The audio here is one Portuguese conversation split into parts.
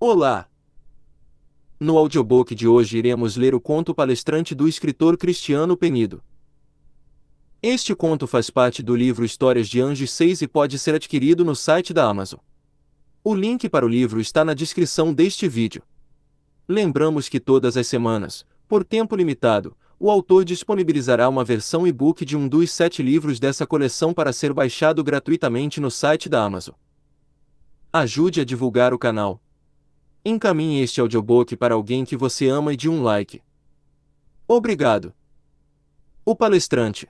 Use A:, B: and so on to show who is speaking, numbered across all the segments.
A: Olá! No audiobook de hoje iremos ler o conto Palestrante do escritor Cristiano Penido. Este conto faz parte do livro Histórias de Anjos 6 e pode ser adquirido no site da Amazon. O link para o livro está na descrição deste vídeo. Lembramos que todas as semanas, por tempo limitado, o autor disponibilizará uma versão e-book de um dos 7 livros dessa coleção para ser baixado gratuitamente no site da Amazon. Ajude a divulgar o canal. Encaminhe este audiobook para alguém que você ama e dê um like. Obrigado. O palestrante.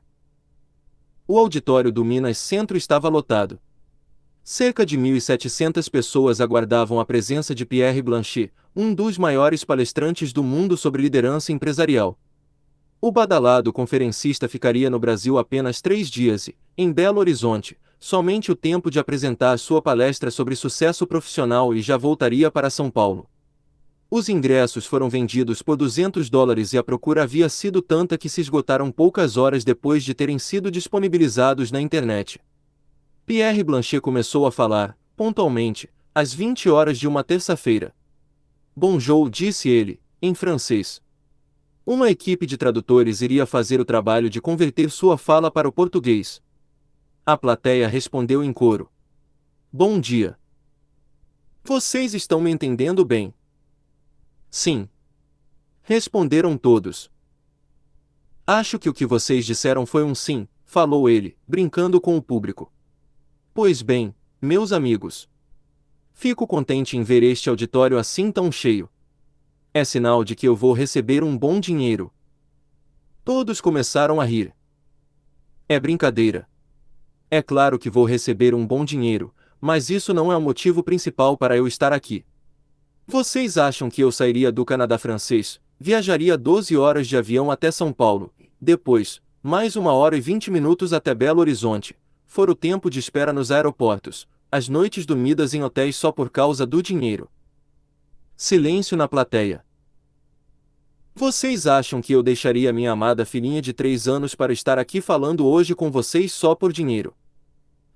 A: O auditório do Minas Centro estava lotado. Cerca de 1.700 pessoas aguardavam a presença de Pierre Blanchet, um dos maiores palestrantes do mundo sobre liderança empresarial. O badalado conferencista ficaria no Brasil apenas 3 dias e, em Belo Horizonte, somente o tempo de apresentar sua palestra sobre sucesso profissional e já voltaria para São Paulo. Os ingressos foram vendidos por $200 e a procura havia sido tanta que se esgotaram poucas horas depois de terem sido disponibilizados na internet. Pierre Blanchet começou a falar, pontualmente, às 20 horas de uma terça-feira. Bonjour, disse ele, em francês. Uma equipe de tradutores iria fazer o trabalho de converter sua fala para o português. A plateia respondeu em coro. Bom dia. Vocês estão me entendendo bem? Sim. Responderam todos. Acho que o que vocês disseram foi um sim, falou ele, brincando com o público. Pois bem, meus amigos. Fico contente em ver este auditório assim tão cheio. É sinal de que eu vou receber um bom dinheiro. Todos começaram a rir. É brincadeira. É claro que vou receber um bom dinheiro, mas isso não é o motivo principal para eu estar aqui. Vocês acham que eu sairia do Canadá francês, viajaria 12 horas de avião até São Paulo, depois, mais 1 hora e 20 minutos até Belo Horizonte, fora o tempo de espera nos aeroportos, as noites dormidas em hotéis só por causa do dinheiro? Silêncio na plateia. Vocês acham que eu deixaria minha amada filhinha de 3 anos para estar aqui falando hoje com vocês só por dinheiro?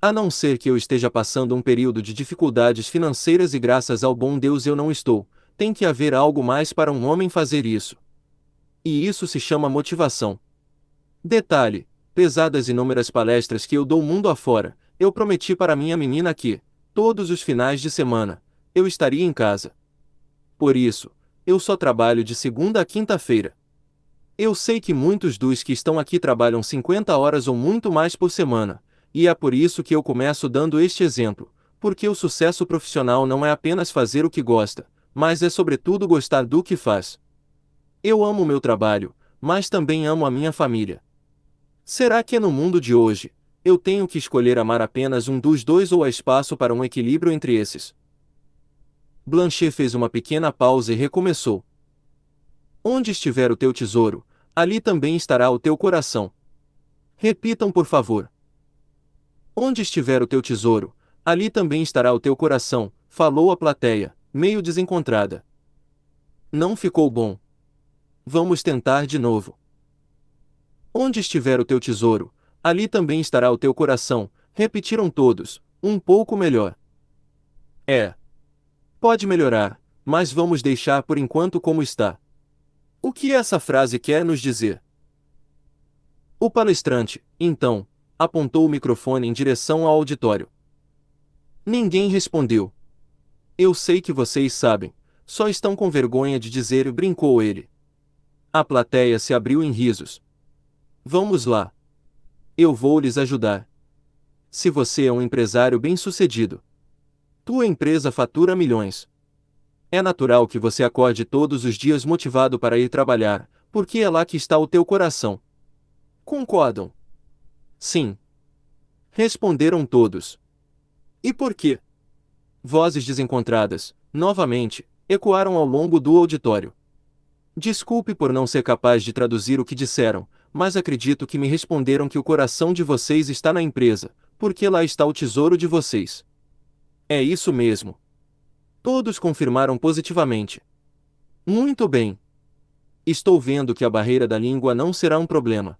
A: A não ser que eu esteja passando um período de dificuldades financeiras e graças ao bom Deus eu não estou, tem que haver algo mais para um homem fazer isso. E isso se chama motivação. Detalhe, pesadas inúmeras palestras que eu dou mundo afora, eu prometi para minha menina que, todos os finais de semana, eu estaria em casa. Por isso, eu só trabalho de segunda a quinta-feira. Eu sei que muitos dos que estão aqui trabalham 50 horas ou muito mais por semana, e é por isso que eu começo dando este exemplo, porque o sucesso profissional não é apenas fazer o que gosta, mas é sobretudo gostar do que faz. Eu amo meu trabalho, mas também amo a minha família. Será que no mundo de hoje, eu tenho que escolher amar apenas um dos dois ou há espaço para um equilíbrio entre esses? Blanchet fez uma pequena pausa e recomeçou. Onde estiver o teu tesouro, ali também estará o teu coração. Repitam por favor. Onde estiver o teu tesouro, ali também estará o teu coração, falou a plateia, meio desencontrada. Não ficou bom. Vamos tentar de novo. Onde estiver o teu tesouro, ali também estará o teu coração, repetiram todos, um pouco melhor. Pode melhorar, mas vamos deixar por enquanto como está. O que essa frase quer nos dizer? O palestrante, então, apontou o microfone em direção ao auditório. Ninguém respondeu. Eu sei que vocês sabem, só estão com vergonha de dizer, brincou ele. A plateia se abriu em risos. Vamos lá. Eu vou lhes ajudar. Se você é um empresário bem-sucedido, tua empresa fatura milhões. É natural que você acorde todos os dias motivado para ir trabalhar, porque é lá que está o teu coração. Concordam? Sim. Responderam todos. E por quê? Vozes desencontradas, novamente, ecoaram ao longo do auditório. Desculpe por não ser capaz de traduzir o que disseram, mas acredito que me responderam que o coração de vocês está na empresa, porque lá está o tesouro de vocês. É isso mesmo. Todos confirmaram positivamente. Muito bem. Estou vendo que a barreira da língua não será um problema.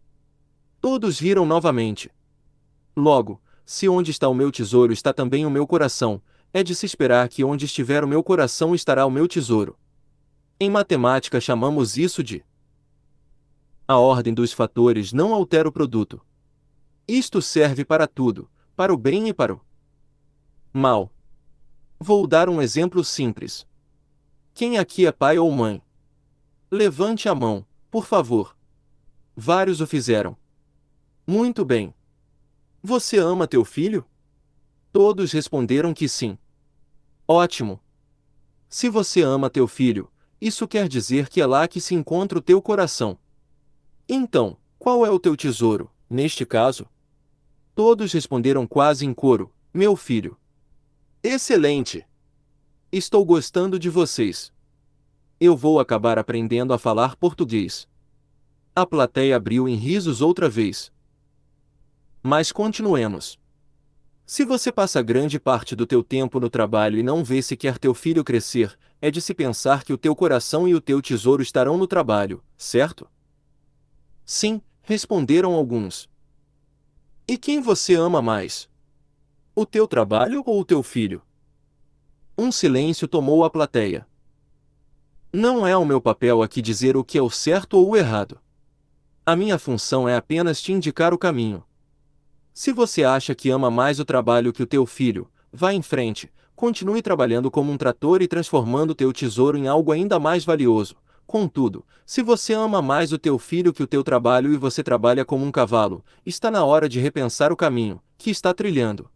A: Todos riram novamente. Logo, se onde está o meu tesouro está também o meu coração, é de se esperar que onde estiver o meu coração estará o meu tesouro. Em matemática chamamos isso de a ordem dos fatores não altera o produto. Isto serve para tudo, para o bem e para o mal. Vou dar um exemplo simples. Quem aqui é pai ou mãe? Levante a mão, por favor. Vários o fizeram. Muito bem. Você ama teu filho? Todos responderam que sim. Ótimo. Se você ama teu filho, isso quer dizer que é lá que se encontra o teu coração. Então, qual é o teu tesouro, neste caso? Todos responderam quase em coro: meu filho. Excelente! Estou gostando de vocês. Eu vou acabar aprendendo a falar português. A plateia abriu em risos outra vez. Mas continuemos. Se você passa grande parte do teu tempo no trabalho e não vê sequer teu filho crescer, é de se pensar que o teu coração e o teu tesouro estarão no trabalho, certo? Sim, responderam alguns. E quem você ama mais? O teu trabalho ou o teu filho? Um silêncio tomou a plateia. Não é o meu papel aqui dizer o que é o certo ou o errado. A minha função é apenas te indicar o caminho. Se você acha que ama mais o trabalho que o teu filho, vá em frente, continue trabalhando como um trator e transformando teu tesouro em algo ainda mais valioso. Contudo, se você ama mais o teu filho que o teu trabalho e você trabalha como um cavalo, está na hora de repensar o caminho que está trilhando.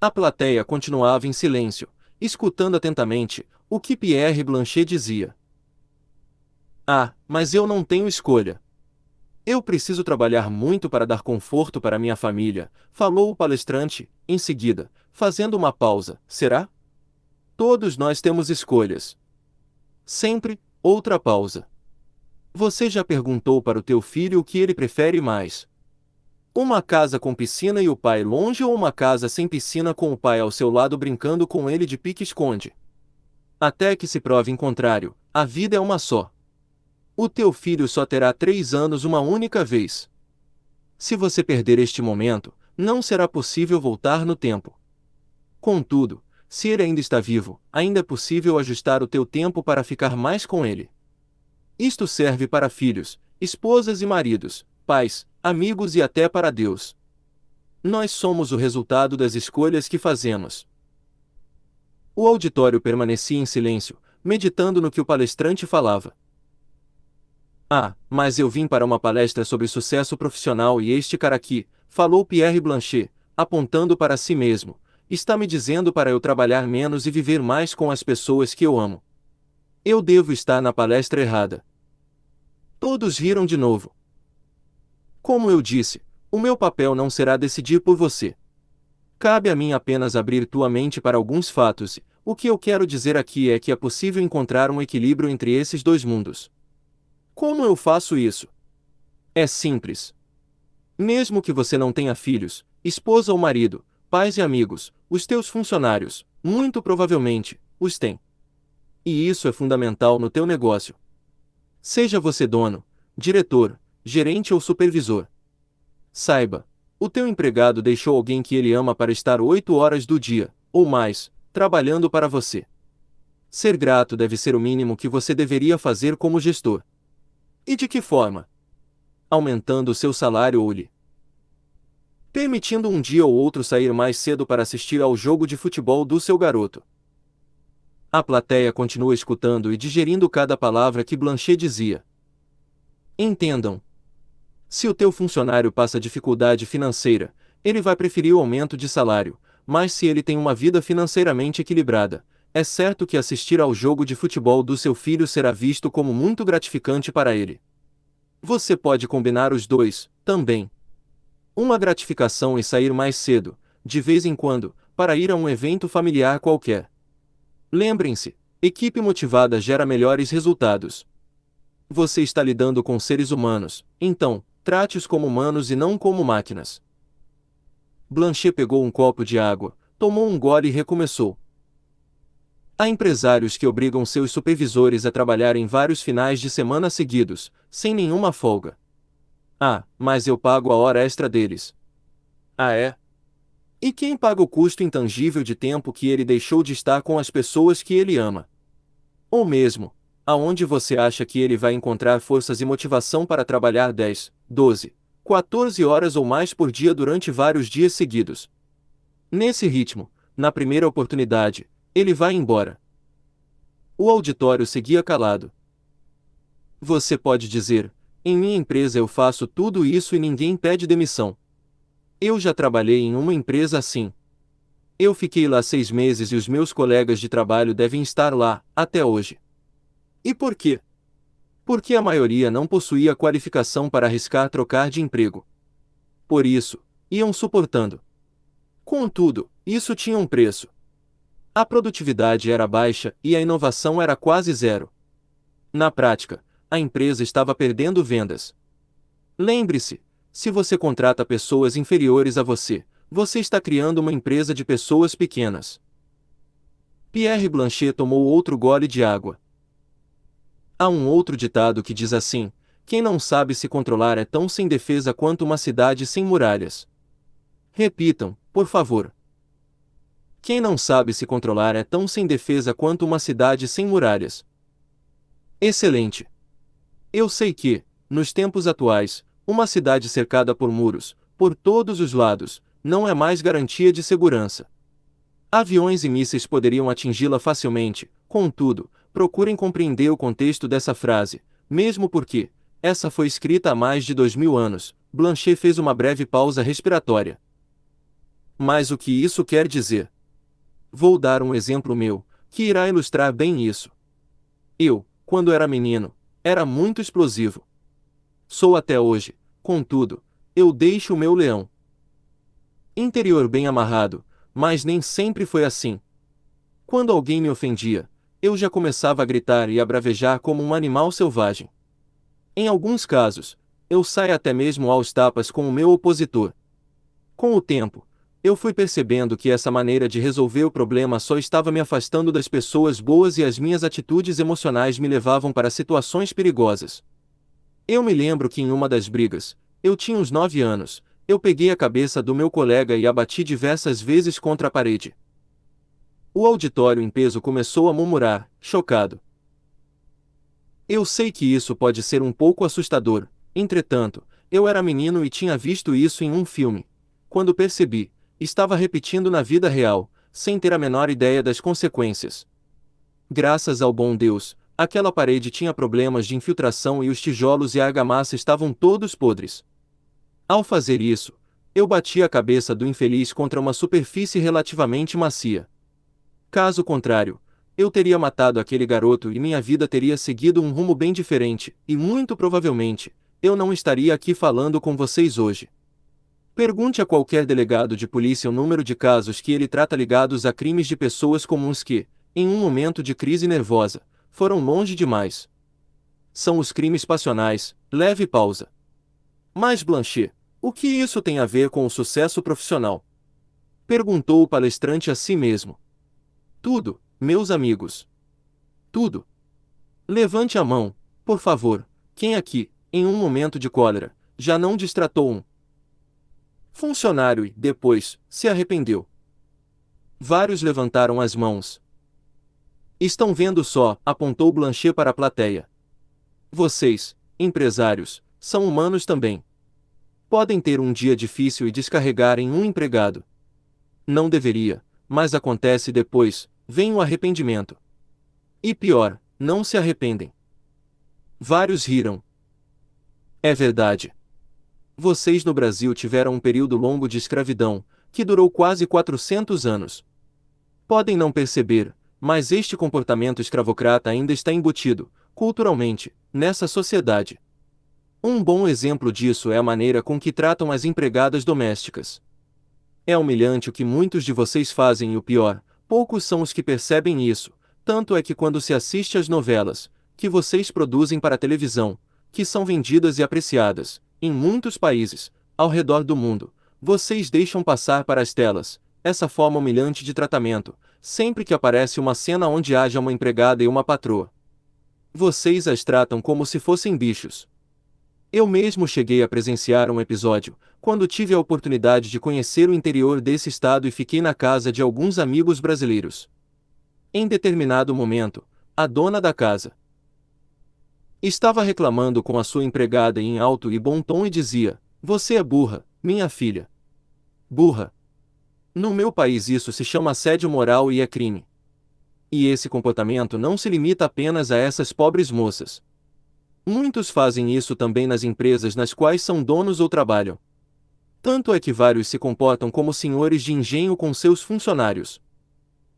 A: A plateia continuava em silêncio, escutando atentamente o que Pierre Blanchet dizia. Ah, mas eu não tenho escolha. Eu preciso trabalhar muito para dar conforto para minha família, falou o palestrante, em seguida, fazendo uma pausa. Será? Todos nós temos escolhas. Sempre, outra pausa. Você já perguntou para o teu filho o que ele prefere mais? Uma casa com piscina e o pai longe ou uma casa sem piscina com o pai ao seu lado brincando com ele de pique-esconde? Até que se prove em contrário, a vida é uma só. O teu filho só terá 3 anos uma única vez. Se você perder este momento, não será possível voltar no tempo. Contudo, se ele ainda está vivo, ainda é possível ajustar o teu tempo para ficar mais com ele. Isto serve para filhos, esposas e maridos, pais, amigos e até para Deus. Nós somos o resultado das escolhas que fazemos. O auditório permanecia em silêncio, meditando no que o palestrante falava. Ah, mas eu vim para uma palestra sobre sucesso profissional e este cara aqui, falou Pierre Blanchet, apontando para si mesmo, está me dizendo para eu trabalhar menos e viver mais com as pessoas que eu amo. Eu devo estar na palestra errada. Todos riram de novo. Como eu disse, o meu papel não será decidir por você. Cabe a mim apenas abrir tua mente para alguns fatos, e o que eu quero dizer aqui é que é possível encontrar um equilíbrio entre esses dois mundos. Como eu faço isso? É simples. Mesmo que você não tenha filhos, esposa ou marido, pais e amigos, os teus funcionários, muito provavelmente, os têm. E isso é fundamental no teu negócio. Seja você dono, diretor, gerente ou supervisor. Saiba, o teu empregado deixou alguém que ele ama para estar 8 horas do dia, ou mais, trabalhando para você. Ser grato deve ser o mínimo que você deveria fazer como gestor. E de que forma? Aumentando o seu salário ou lhe permitindo um dia ou outro sair mais cedo para assistir ao jogo de futebol do seu garoto. A plateia continua escutando e digerindo cada palavra que Blanchet dizia. Entendam. Se o teu funcionário passa dificuldade financeira, ele vai preferir o aumento de salário, mas se ele tem uma vida financeiramente equilibrada, é certo que assistir ao jogo de futebol do seu filho será visto como muito gratificante para ele. Você pode combinar os dois, também. Uma gratificação e sair mais cedo, de vez em quando, para ir a um evento familiar qualquer. Lembrem-se, equipe motivada gera melhores resultados. Você está lidando com seres humanos, então, trate-os como humanos e não como máquinas. Blanchet pegou um copo de água, tomou um gole e recomeçou. Há empresários que obrigam seus supervisores a trabalharem vários finais de semana seguidos, sem nenhuma folga. Ah, mas eu pago a hora extra deles. Ah, é? E quem paga o custo intangível de tempo que ele deixou de estar com as pessoas que ele ama? Ou mesmo, aonde você acha que ele vai encontrar forças e motivação para trabalhar 10, 12, 14 horas ou mais por dia durante vários dias seguidos? Nesse ritmo, na primeira oportunidade, ele vai embora. O auditório seguia calado. Você pode dizer: em minha empresa eu faço tudo isso e ninguém pede demissão. Eu já trabalhei em uma empresa assim. Eu fiquei lá 6 meses e os meus colegas de trabalho devem estar lá, até hoje. E por quê? Porque a maioria não possuía qualificação para arriscar trocar de emprego. Por isso, iam suportando. Contudo, isso tinha um preço. A produtividade era baixa e a inovação era quase zero. Na prática, a empresa estava perdendo vendas. Lembre-se, se você contrata pessoas inferiores a você, você está criando uma empresa de pessoas pequenas. Pierre Blanchet tomou outro gole de água. Há um outro ditado que diz assim: quem não sabe se controlar é tão sem defesa quanto uma cidade sem muralhas. Repitam, por favor. Quem não sabe se controlar é tão sem defesa quanto uma cidade sem muralhas. Excelente! Eu sei que, nos tempos atuais, uma cidade cercada por muros, por todos os lados, não é mais garantia de segurança. Aviões e mísseis poderiam atingi-la facilmente, contudo, procurem compreender o contexto dessa frase, mesmo porque, essa foi escrita há mais de 2000 anos. Blanchet fez uma breve pausa respiratória. Mas o que isso quer dizer? Vou dar um exemplo meu, que irá ilustrar bem isso. Eu, quando era menino, era muito explosivo. Sou até hoje, contudo, eu deixo o meu leão interior bem amarrado, mas nem sempre foi assim. Quando alguém me ofendia, eu já começava a gritar e a bravejar como um animal selvagem. Em alguns casos, eu saía até mesmo aos tapas com o meu opositor. Com o tempo, eu fui percebendo que essa maneira de resolver o problema só estava me afastando das pessoas boas e as minhas atitudes emocionais me levavam para situações perigosas. Eu me lembro que em uma das brigas, eu tinha uns 9 anos, eu peguei a cabeça do meu colega e a bati diversas vezes contra a parede. O auditório em peso começou a murmurar, chocado. Eu sei que isso pode ser um pouco assustador, entretanto, eu era menino e tinha visto isso em um filme. Quando percebi, estava repetindo na vida real, sem ter a menor ideia das consequências. Graças ao bom Deus, aquela parede tinha problemas de infiltração e os tijolos e a argamassa estavam todos podres. Ao fazer isso, eu bati a cabeça do infeliz contra uma superfície relativamente macia. Caso contrário, eu teria matado aquele garoto e minha vida teria seguido um rumo bem diferente, e muito provavelmente, eu não estaria aqui falando com vocês hoje. Pergunte a qualquer delegado de polícia o número de casos que ele trata ligados a crimes de pessoas comuns que, em um momento de crise nervosa, foram longe demais. São os crimes passionais. Leve pausa. Mas Blanchet, o que isso tem a ver com o sucesso profissional? Perguntou o palestrante a si mesmo. Tudo, meus amigos. Tudo. Levante a mão, por favor, quem aqui, em um momento de cólera, já não destratou um funcionário e, depois, se arrependeu? Vários levantaram as mãos. Estão vendo só, apontou Blanchet para a plateia. Vocês, empresários, são humanos também. Podem ter um dia difícil e descarregar em um empregado. Não deveria, mas acontece depois, vem o arrependimento. E pior, não se arrependem. Vários riram. É verdade. Vocês no Brasil tiveram um período longo de escravidão, que durou quase 400 anos. Podem não perceber, mas este comportamento escravocrata ainda está embutido, culturalmente, nessa sociedade. Um bom exemplo disso é a maneira com que tratam as empregadas domésticas. É humilhante o que muitos de vocês fazem e o pior, poucos são os que percebem isso, tanto é que quando se assiste às novelas, que vocês produzem para a televisão, que são vendidas e apreciadas, em muitos países, ao redor do mundo, vocês deixam passar para as telas, essa forma humilhante de tratamento, sempre que aparece uma cena onde haja uma empregada e uma patroa. Vocês as tratam como se fossem bichos. Eu mesmo cheguei a presenciar um episódio, quando tive a oportunidade de conhecer o interior desse estado e fiquei na casa de alguns amigos brasileiros. Em determinado momento, a dona da casa estava reclamando com a sua empregada em alto e bom tom e dizia: "Você é burra, minha filha. Burra. No meu país isso se chama assédio moral e é crime. E esse comportamento não se limita apenas a essas pobres moças. Muitos fazem isso também nas empresas nas quais são donos ou trabalham. Tanto é que vários se comportam como senhores de engenho com seus funcionários.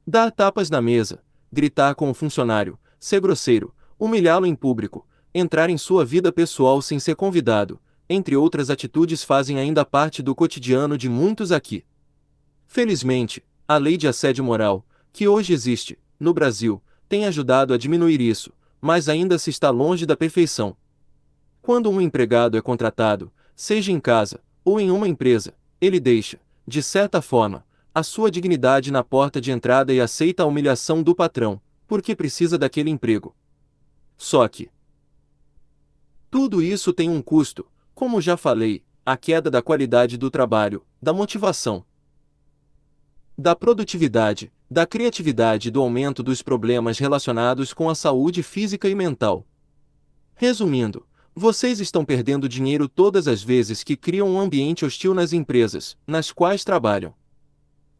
A: Dar tapas na mesa, gritar com o funcionário, ser grosseiro, humilhá-lo em público, entrar em sua vida pessoal sem ser convidado, entre outras atitudes fazem ainda parte do cotidiano de muitos aqui. Felizmente, a lei de assédio moral, que hoje existe, no Brasil, tem ajudado a diminuir isso, mas ainda se está longe da perfeição. Quando um empregado é contratado, seja em casa ou em uma empresa, ele deixa, de certa forma, a sua dignidade na porta de entrada e aceita a humilhação do patrão, porque precisa daquele emprego. Só que tudo isso tem um custo, como já falei, a queda da qualidade do trabalho, da motivação, da produtividade, da criatividade e do aumento dos problemas relacionados com a saúde física e mental. Resumindo, vocês estão perdendo dinheiro todas as vezes que criam um ambiente hostil nas empresas, nas quais trabalham.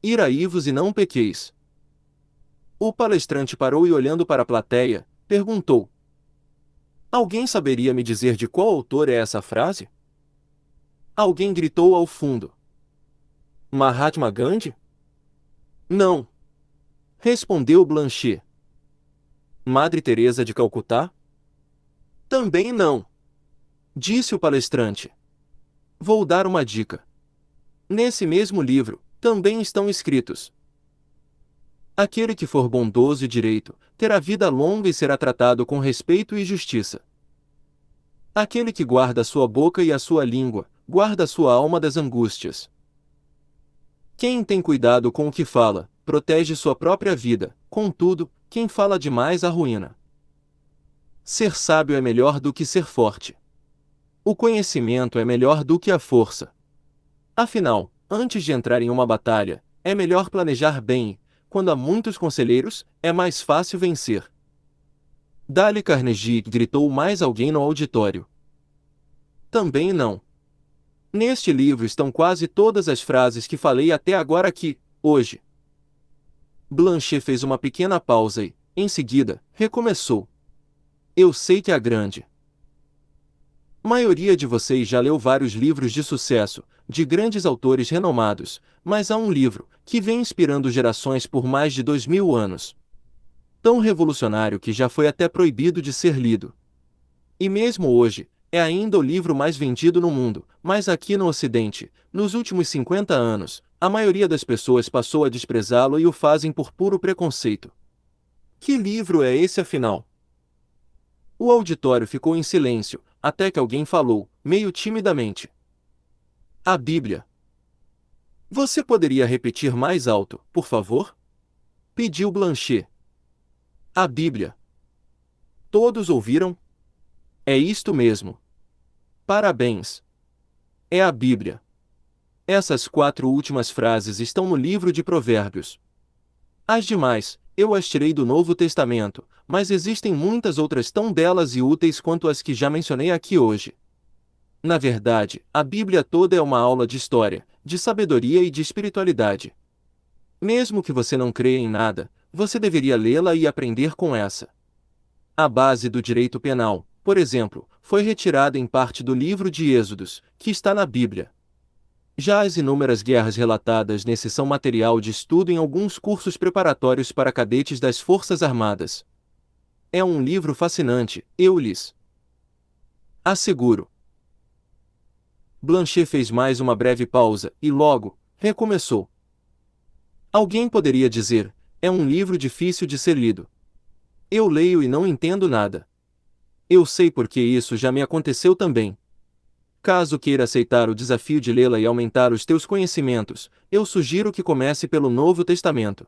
A: Iraí-vos e não pequeis. O palestrante parou e, olhando para a plateia, perguntou: "Alguém saberia me dizer de qual autor é essa frase?" Alguém gritou ao fundo: "Mahatma Gandhi?" "Não", respondeu Blanchet. "Madre Teresa de Calcutá?" "Também não", disse o palestrante. "Vou dar uma dica. Nesse mesmo livro, também estão escritos: aquele que for bondoso e direito, terá vida longa e será tratado com respeito e justiça. Aquele que guarda a sua boca e a sua língua, guarda a sua alma das angústias. Quem tem cuidado com o que fala, protege sua própria vida, contudo, quem fala demais arruína. Ser sábio é melhor do que ser forte. O conhecimento é melhor do que a força. Afinal, antes de entrar em uma batalha, é melhor planejar bem. Quando há muitos conselheiros, é mais fácil vencer." Dale Carnegie, gritou mais alguém no auditório. "Também não. Neste livro estão quase todas as frases que falei até agora aqui, hoje." Blanchet fez uma pequena pausa e, em seguida, recomeçou: "Eu sei que a grande maioria de vocês já leu vários livros de sucesso, de grandes autores renomados, mas há um livro que vem inspirando gerações por mais de 2000 anos. Tão revolucionário que já foi até proibido de ser lido. E mesmo hoje, é ainda o livro mais vendido no mundo, mas aqui no Ocidente, nos últimos 50 anos, a maioria das pessoas passou a desprezá-lo e o fazem por puro preconceito. Que livro é esse afinal?" O auditório ficou em silêncio, até que alguém falou, meio timidamente: "A Bíblia." "Você poderia repetir mais alto, por favor?" pediu Blanchet. "A Bíblia." Todos ouviram? "É isto mesmo. Parabéns. É a Bíblia." Essas 4 últimas frases estão no livro de Provérbios. As demais, eu as tirei do Novo Testamento, mas existem muitas outras tão belas e úteis quanto as que já mencionei aqui hoje. Na verdade, a Bíblia toda é uma aula de história, de sabedoria e de espiritualidade. Mesmo que você não creia em nada, você deveria lê-la e aprender com essa. A base do direito penal, por exemplo, foi retirada em parte do livro de Êxodos, que está na Bíblia. Já as inúmeras guerras relatadas nesse são material de estudo em alguns cursos preparatórios para cadetes das Forças Armadas. É um livro fascinante, eu lhes asseguro. Blanchet fez mais uma breve pausa, e logo, recomeçou. "Alguém poderia dizer, é um livro difícil de ser lido. Eu leio e não entendo nada. Eu sei porque isso já me aconteceu também. Caso queira aceitar o desafio de lê-la e aumentar os teus conhecimentos, eu sugiro que comece pelo Novo Testamento.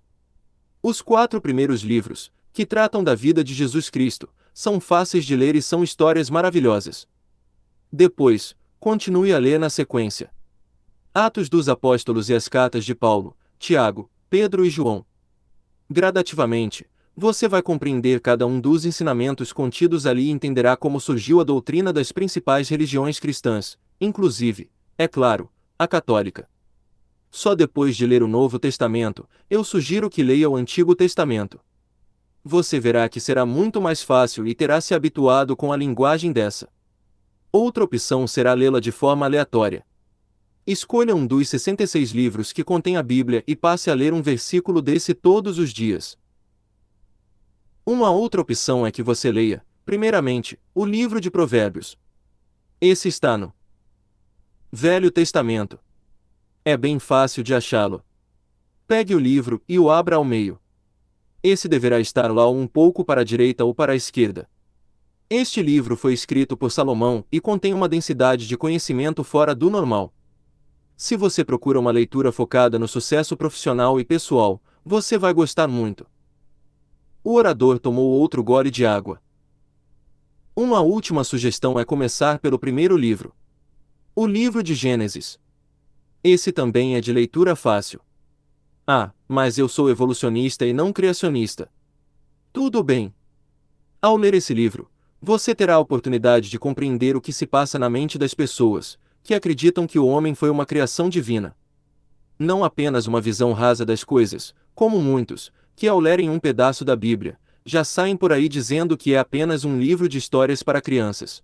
A: Os 4 primeiros livros, que tratam da vida de Jesus Cristo, são fáceis de ler e são histórias maravilhosas. Depois, continue a ler na sequência. Atos dos Apóstolos e as cartas de Paulo, Tiago, Pedro e João. Gradativamente, você vai compreender cada um dos ensinamentos contidos ali e entenderá como surgiu a doutrina das principais religiões cristãs, inclusive, é claro, a católica. Só depois de ler o Novo Testamento, eu sugiro que leia o Antigo Testamento. Você verá que será muito mais fácil e terá se habituado com a linguagem dessa. Outra opção será lê-la de forma aleatória. Escolha um dos 66 livros que contém a Bíblia e passe a ler um versículo desse todos os dias. Uma outra opção é que você leia, primeiramente, o livro de Provérbios. Esse está no Velho Testamento. É bem fácil de achá-lo. Pegue o livro e o abra ao meio. Esse deverá estar lá um pouco para a direita ou para a esquerda. Este livro foi escrito por Salomão e contém uma densidade de conhecimento fora do normal. Se você procura uma leitura focada no sucesso profissional e pessoal, você vai gostar muito. O orador tomou outro gole de água. Uma última sugestão é começar pelo primeiro livro. O livro de Gênesis. Esse também é de leitura fácil. Ah, mas eu sou evolucionista e não criacionista. Tudo bem. Ao ler esse livro, você terá a oportunidade de compreender o que se passa na mente das pessoas, que acreditam que o homem foi uma criação divina. Não apenas uma visão rasa das coisas, como muitos, que ao lerem um pedaço da Bíblia, já saem por aí dizendo que é apenas um livro de histórias para crianças.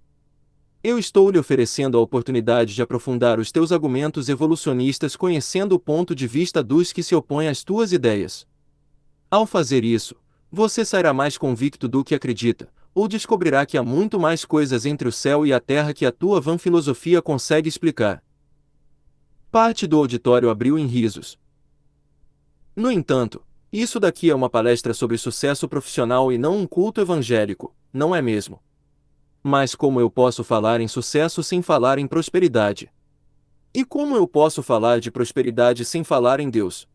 A: Eu estou lhe oferecendo a oportunidade de aprofundar os teus argumentos evolucionistas conhecendo o ponto de vista dos que se opõem às tuas ideias. Ao fazer isso, você sairá mais convicto do que acredita, ou descobrirá que há muito mais coisas entre o céu e a terra que a tua vã filosofia consegue explicar. Parte do auditório abriu em risos. No entanto, isso daqui é uma palestra sobre sucesso profissional e não um culto evangélico, não é mesmo? Mas como eu posso falar em sucesso sem falar em prosperidade? E como eu posso falar de prosperidade sem falar em Deus?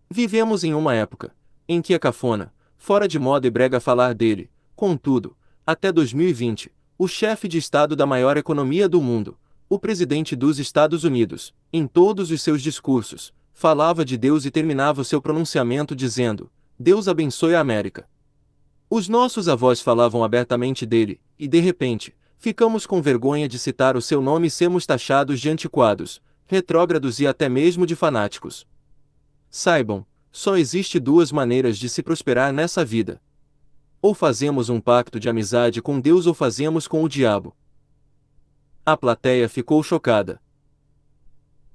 A: Vivemos em uma época em que é cafona, fora de moda e brega falar dele. Contudo, até 2020, o chefe de Estado da maior economia do mundo, o presidente dos Estados Unidos, em todos os seus discursos, falava de Deus e terminava o seu pronunciamento dizendo: Deus abençoe a América. Os nossos avós falavam abertamente dele, e de repente, ficamos com vergonha de citar o seu nome e sermos taxados de antiquados, retrógrados e até mesmo de fanáticos. Saibam, só existe duas maneiras de se prosperar nessa vida. Ou fazemos um pacto de amizade com Deus ou fazemos com o diabo. A plateia ficou chocada.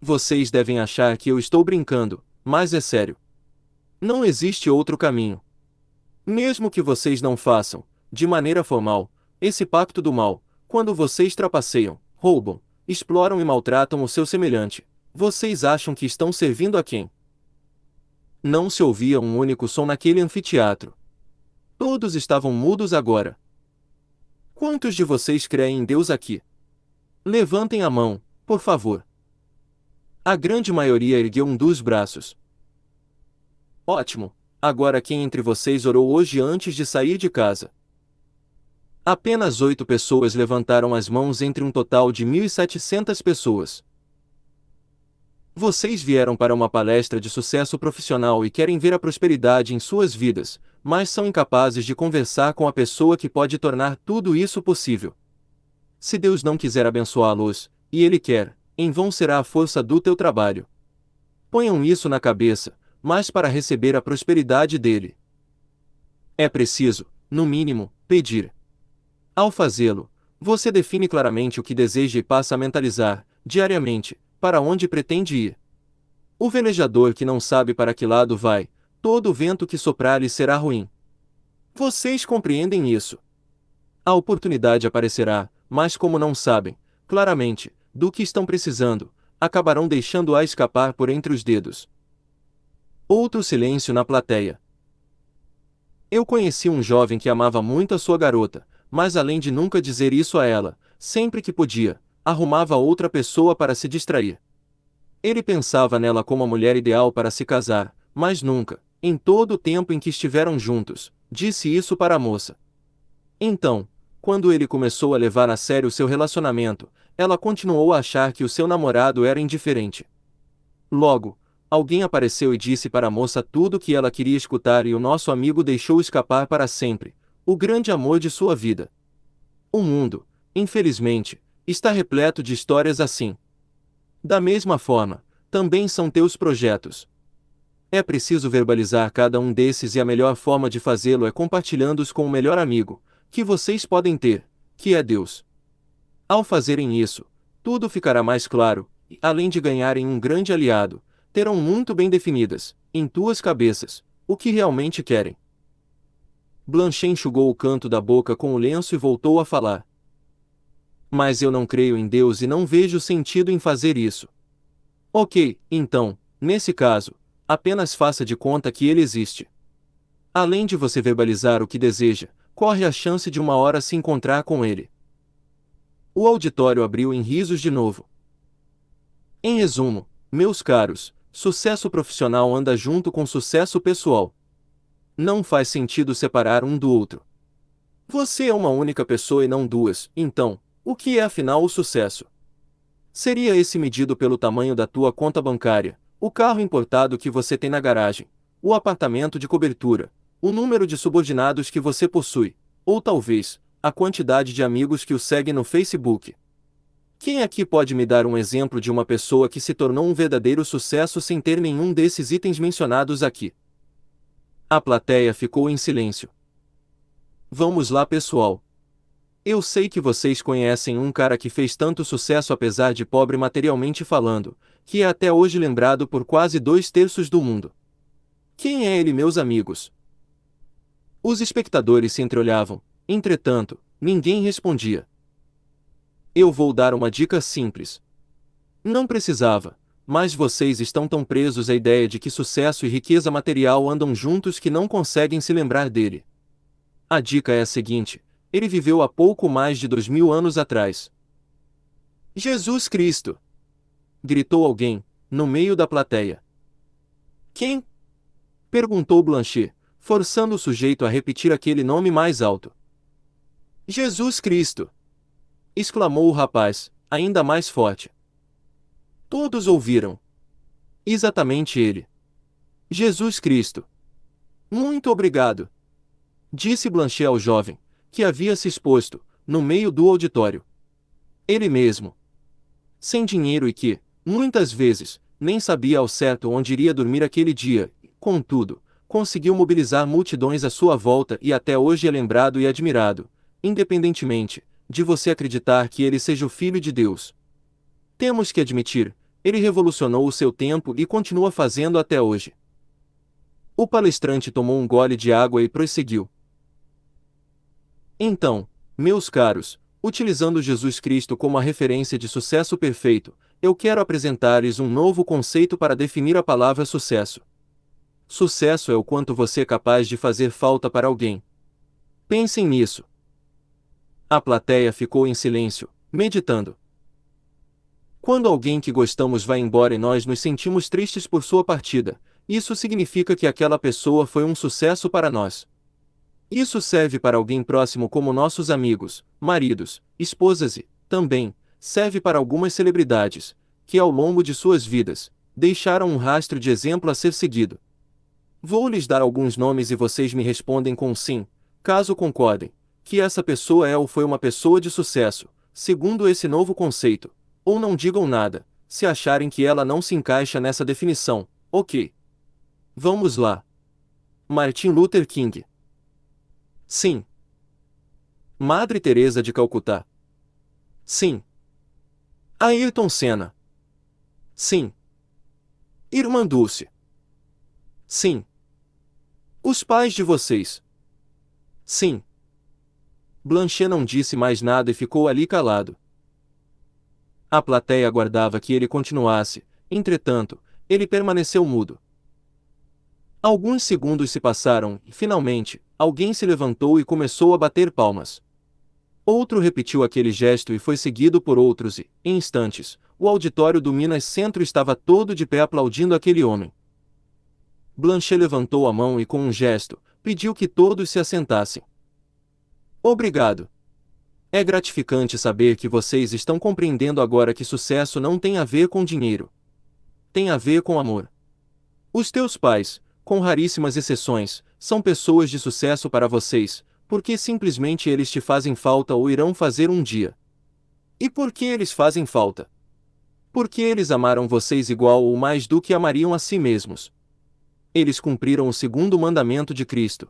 A: Vocês devem achar que eu estou brincando, mas é sério. Não existe outro caminho. Mesmo que vocês não façam, de maneira formal, esse pacto do mal, quando vocês trapaceiam, roubam, exploram e maltratam o seu semelhante, vocês acham que estão servindo a quem? Não se ouvia um único som naquele anfiteatro. Todos estavam mudos agora. Quantos de vocês creem em Deus aqui? Levantem a mão, por favor. A grande maioria ergueu um dos braços. Ótimo! Agora quem entre vocês orou hoje antes de sair de casa? Apenas 8 pessoas levantaram as mãos entre um total de 1.700 pessoas. Vocês vieram para uma palestra de sucesso profissional e querem ver a prosperidade em suas vidas, mas são incapazes de conversar com a pessoa que pode tornar tudo isso possível. Se Deus não quiser abençoá-los, e Ele quer, em vão será a força do teu trabalho. Ponham isso na cabeça, mas para receber a prosperidade dele, é preciso, no mínimo, pedir. Ao fazê-lo, você define claramente o que deseja e passa a mentalizar, diariamente, para onde pretende ir. O velejador que não sabe para que lado vai, todo o vento que soprar lhe será ruim. Vocês compreendem isso? A oportunidade aparecerá, mas como não sabem, claramente, do que estão precisando, acabarão deixando-a escapar por entre os dedos. Outro silêncio na plateia. Eu conheci um jovem que amava muito a sua garota, mas além de nunca dizer isso a ela, sempre que podia, arrumava outra pessoa para se distrair. Ele pensava nela como a mulher ideal para se casar, mas nunca, em todo o tempo em que estiveram juntos, disse isso para a moça. Então, quando ele começou a levar a sério seu relacionamento, ela continuou a achar que o seu namorado era indiferente. Logo, alguém apareceu e disse para a moça tudo o que ela queria escutar e o nosso amigo deixou escapar para sempre, o grande amor de sua vida. O mundo, infelizmente, está repleto de histórias assim. Da mesma forma, também são teus projetos. É preciso verbalizar cada um desses e a melhor forma de fazê-lo é compartilhando-os com o melhor amigo que vocês podem ter, que é Deus. Ao fazerem isso, tudo ficará mais claro, e, além de ganharem um grande aliado, terão muito bem definidas, em tuas cabeças, o que realmente querem. Blanche enxugou o canto da boca com o lenço e voltou a falar. Mas eu não creio em Deus e não vejo sentido em fazer isso. Ok, então, nesse caso, apenas faça de conta que ele existe. Além de você verbalizar o que deseja, corre a chance de uma hora se encontrar com ele. O auditório abriu em risos de novo. Em resumo, meus caros, sucesso profissional anda junto com sucesso pessoal. Não faz sentido separar um do outro. Você é uma única pessoa e não duas, então, o que é afinal o sucesso? Seria esse medido pelo tamanho da tua conta bancária, o carro importado que você tem na garagem, o apartamento de cobertura, o número de subordinados que você possui, ou talvez, a quantidade de amigos que o seguem no Facebook. Quem aqui pode me dar um exemplo de uma pessoa que se tornou um verdadeiro sucesso sem ter nenhum desses itens mencionados aqui? A plateia ficou em silêncio. Vamos lá, pessoal. Eu sei que vocês conhecem um cara que fez tanto sucesso apesar de pobre materialmente falando, que é até hoje lembrado por quase 2/3 do mundo. Quem é ele, meus amigos? Os espectadores se entreolhavam, entretanto, ninguém respondia. Eu vou dar uma dica simples. Não precisava, mas vocês estão tão presos à ideia de que sucesso e riqueza material andam juntos que não conseguem se lembrar dele. A dica é a seguinte: ele viveu há pouco mais de 2000 anos atrás. Jesus Cristo! Gritou alguém, no meio da plateia. Quem? Perguntou Blanche, forçando o sujeito a repetir aquele nome mais alto. Jesus Cristo! Exclamou o rapaz, ainda mais forte. Todos ouviram. Exatamente ele. Jesus Cristo. Muito obrigado, disse Blanche ao jovem, que havia se exposto, no meio do auditório. Ele mesmo. Sem dinheiro e que, muitas vezes, nem sabia ao certo onde iria dormir aquele dia, contudo, conseguiu mobilizar multidões à sua volta e até hoje é lembrado e admirado, independentemente de você acreditar que ele seja o Filho de Deus. Temos que admitir, ele revolucionou o seu tempo e continua fazendo até hoje. O palestrante tomou um gole de água e prosseguiu. Então, meus caros, utilizando Jesus Cristo como a referência de sucesso perfeito, eu quero apresentar-lhes um novo conceito para definir a palavra sucesso. Sucesso é o quanto você é capaz de fazer falta para alguém. Pensem nisso. A plateia ficou em silêncio, meditando. Quando alguém que gostamos vai embora e nós nos sentimos tristes por sua partida, isso significa que aquela pessoa foi um sucesso para nós. Isso serve para alguém próximo como nossos amigos, maridos, esposas e, também, serve para algumas celebridades, que ao longo de suas vidas, deixaram um rastro de exemplo a ser seguido. Vou lhes dar alguns nomes e vocês me respondem com sim, caso concordem, que essa pessoa é ou foi uma pessoa de sucesso, segundo esse novo conceito, ou não digam nada, se acharem que ela não se encaixa nessa definição, ok. Vamos lá. Martin Luther King. Sim. Madre Teresa de Calcutá. Sim. Ayrton Senna. Sim. Irmã Dulce. Sim. Os pais de vocês. Sim. Blanche não disse mais nada e ficou ali calado. A plateia aguardava que ele continuasse, entretanto, ele permaneceu mudo. Alguns segundos se passaram e, finalmente, alguém se levantou e começou a bater palmas. Outro repetiu aquele gesto e foi seguido por outros e, em instantes, o auditório do Minas Centro estava todo de pé aplaudindo aquele homem. Blanche levantou a mão e com um gesto, pediu que todos se assentassem. Obrigado. É gratificante saber que vocês estão compreendendo agora que sucesso não tem a ver com dinheiro. Tem a ver com amor. Os teus pais, com raríssimas exceções, são pessoas de sucesso para vocês, porque simplesmente eles te fazem falta ou irão fazer um dia. E por que eles fazem falta? Porque eles amaram vocês igual ou mais do que amariam a si mesmos. Eles cumpriram o segundo mandamento de Cristo: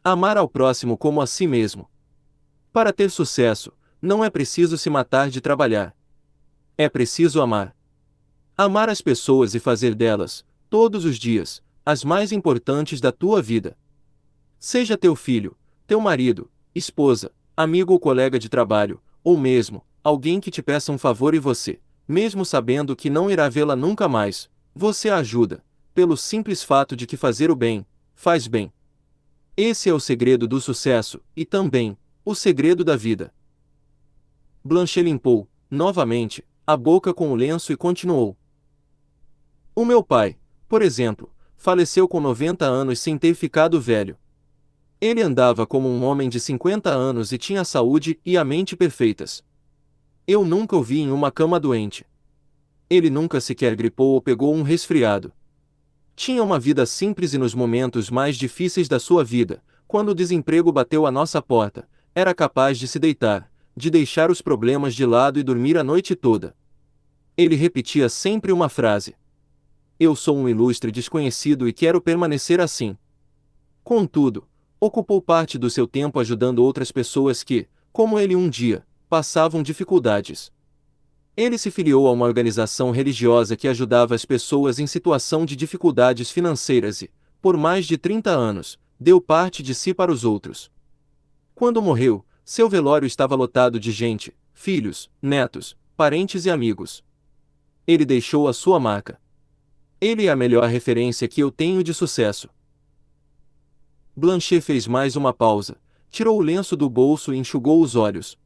A: amar ao próximo como a si mesmo. Para ter sucesso, não é preciso se matar de trabalhar. É preciso amar. Amar as pessoas e fazer delas, todos os dias, as mais importantes da tua vida. Seja teu filho, teu marido, esposa, amigo ou colega de trabalho, ou mesmo, alguém que te peça um favor e você, mesmo sabendo que não irá vê-la nunca mais, você a ajuda, pelo simples fato de que fazer o bem, faz bem. Esse é o segredo do sucesso, e também, o segredo da vida. Blanche limpou, novamente, a boca com o lenço e continuou. O meu pai, por exemplo, faleceu com 90 anos sem ter ficado velho. Ele andava como um homem de 50 anos e tinha a saúde e a mente perfeitas. Eu nunca o vi em uma cama doente. Ele nunca sequer gripou ou pegou um resfriado. Tinha uma vida simples e nos momentos mais difíceis da sua vida, quando o desemprego bateu à nossa porta, era capaz de se deitar, de deixar os problemas de lado e dormir a noite toda. Ele repetia sempre uma frase: eu sou um ilustre desconhecido e quero permanecer assim. Contudo, ocupou parte do seu tempo ajudando outras pessoas que, como ele um dia, passavam dificuldades. Ele se filiou a uma organização religiosa que ajudava as pessoas em situação de dificuldades financeiras e, por mais de 30 anos, deu parte de si para os outros. Quando morreu, seu velório estava lotado de gente, filhos, netos, parentes e amigos. Ele deixou a sua marca. Ele é a melhor referência que eu tenho de sucesso. Blanche fez mais uma pausa, tirou o lenço do bolso e enxugou os olhos.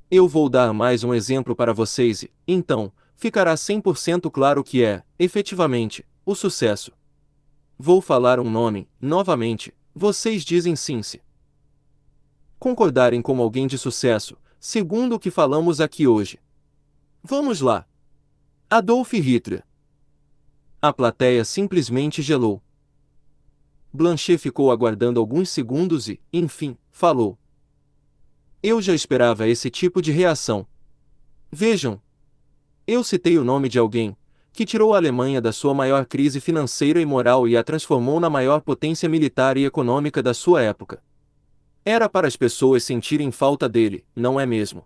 A: Eu vou dar mais um exemplo para vocês e, então, ficará 100% claro o que é, efetivamente, o sucesso. Vou falar um nome, novamente, vocês dizem sim se concordarem como alguém de sucesso, segundo o que falamos aqui hoje. Vamos lá. Adolf Hitler. A plateia simplesmente gelou. Blanche ficou aguardando alguns segundos e, enfim, falou. Eu já esperava esse tipo de reação. Vejam. Eu citei o nome de alguém que tirou a Alemanha da sua maior crise financeira e moral e a transformou na maior potência militar e econômica da sua época. Era para as pessoas sentirem falta dele, não é mesmo?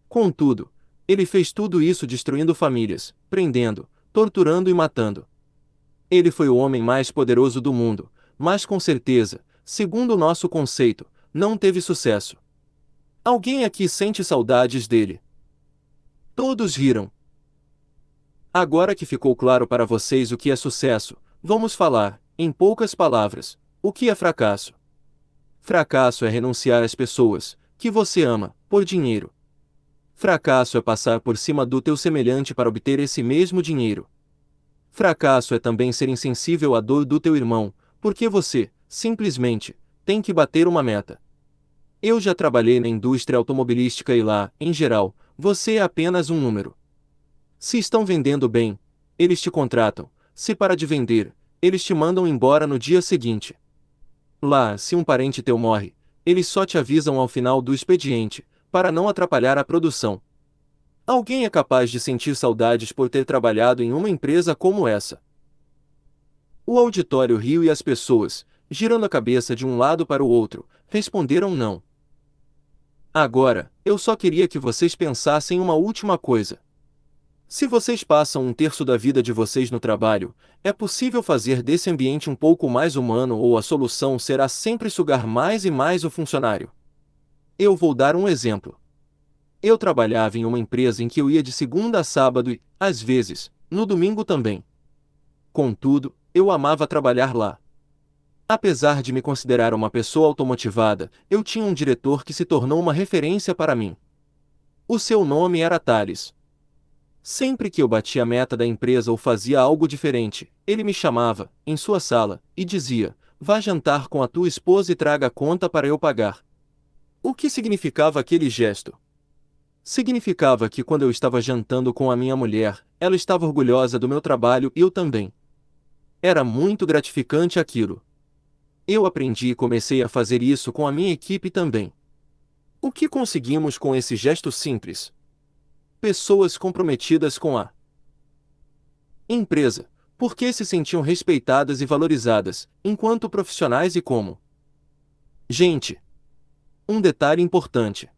A: Contudo, ele fez tudo isso destruindo famílias, prendendo, torturando e matando. Ele foi o homem mais poderoso do mundo, mas com certeza, segundo o nosso conceito, não teve sucesso. Alguém aqui sente saudades dele? Todos riram. Agora que ficou claro para vocês o que é sucesso, vamos falar, em poucas palavras, o que é fracasso. Fracasso é renunciar às pessoas que você ama, por dinheiro. Fracasso é passar por cima do teu semelhante para obter esse mesmo dinheiro. Fracasso é também ser insensível à dor do teu irmão, porque você, simplesmente, tem que bater uma meta. Eu já trabalhei na indústria automobilística e lá, em geral, você é apenas um número. Se estão vendendo bem, eles te contratam. Se para de vender, eles te mandam embora no dia seguinte. Lá, se um parente teu morre, eles só te avisam ao final do expediente, para não atrapalhar a produção. Alguém é capaz de sentir saudades por ter trabalhado em uma empresa como essa? O auditório riu e as pessoas, girando a cabeça de um lado para o outro, responderam não. Agora, eu só queria que vocês pensassem uma última coisa. Se vocês passam um terço da vida de vocês no trabalho, é possível fazer desse ambiente um pouco mais humano ou a solução será sempre sugar mais e mais o funcionário? Eu vou dar um exemplo. Eu trabalhava em uma empresa em que eu ia de segunda a sábado e, às vezes, no domingo também. Contudo, eu amava trabalhar lá. Apesar de me considerar uma pessoa automotivada, eu tinha um diretor que se tornou uma referência para mim. O seu nome era Thales. Sempre que eu batia a meta da empresa ou fazia algo diferente, ele me chamava, em sua sala, e dizia: vá jantar com a tua esposa e traga a conta para eu pagar. O que significava aquele gesto? Significava que quando eu estava jantando com a minha mulher, ela estava orgulhosa do meu trabalho e eu também. Era muito gratificante aquilo. Eu aprendi e comecei a fazer isso com a minha equipe também. O que conseguimos com esse gesto simples? Pessoas comprometidas com a empresa, porque se sentiam respeitadas e valorizadas, enquanto profissionais e como gente. Um detalhe importante.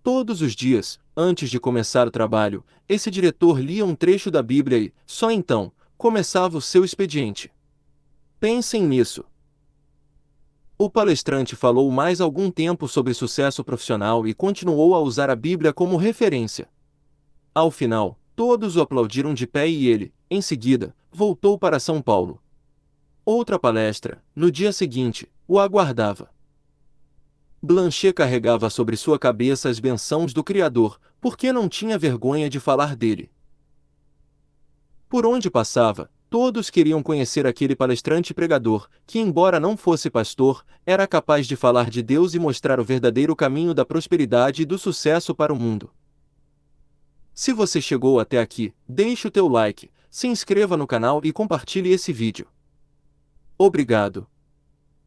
A: Todos os dias, antes de começar o trabalho, esse diretor lia um trecho da Bíblia e, só então, começava o seu expediente. Pensem nisso. O palestrante falou mais algum tempo sobre sucesso profissional e continuou a usar a Bíblia como referência. Ao final, todos o aplaudiram de pé e ele, em seguida, voltou para São Paulo. Outra palestra, no dia seguinte, o aguardava. Blanchet carregava sobre sua cabeça as bênçãos do Criador, porque não tinha vergonha de falar dele. Por onde passava, todos queriam conhecer aquele palestrante pregador, que, embora não fosse pastor, era capaz de falar de Deus e mostrar o verdadeiro caminho da prosperidade e do sucesso para o mundo. Se você chegou até aqui, deixe o teu like, se inscreva no canal e compartilhe esse vídeo. Obrigado.